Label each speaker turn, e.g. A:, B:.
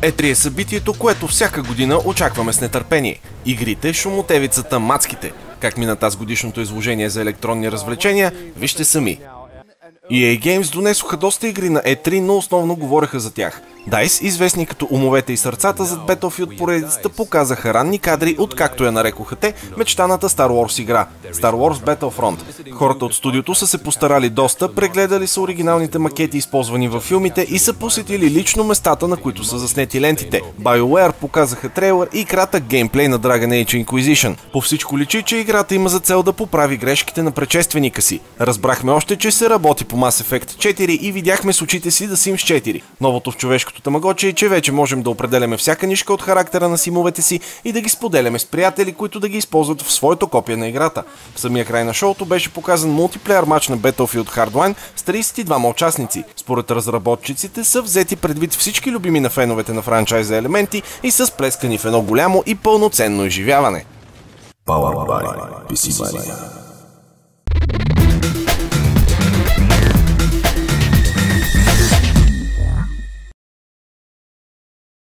A: E3 е събитието, което всяка година очакваме с нетърпение. Игрите, шумотевицата, мацките. Как мина тази годишното изложение за електронни развлечения, вижте сами. EA Games донесоха доста игри на E3, но основно говореха за тях. DICE, известни като умовете и сърцата зад Battlefield поредицата, показаха ранни кадри от, както я нарекоха те, мечтаната Star Wars игра – Star Wars Battlefront. Хората от студиото са се постарали доста, прегледали са оригиналните макети, използвани във филмите, и са посетили лично местата, на които са заснети лентите. BioWare показаха трейлър и кратък геймплей на Dragon Age Inquisition. По всичко личи, че играта има за цел да поправи грешките на предшественика си. Разбрахме още, че се работи по Mass Effect 4 и видяхме с очите си The Sims 4. Новото в човешкото тамагочи е, че вече можем да определяме всяка нишка от характера на симовете си и да ги споделяме с приятели, които да ги използват в своето копие на играта. В самия край на шоуто беше показан мултиплеер матч на Battlefield Hardline с 32 участници. Според разработчиците са взети предвид всички любими на феновете на франчайза елементи и са сплескани в едно голямо и пълноценно изживяване.
B: Powered by PC Mania.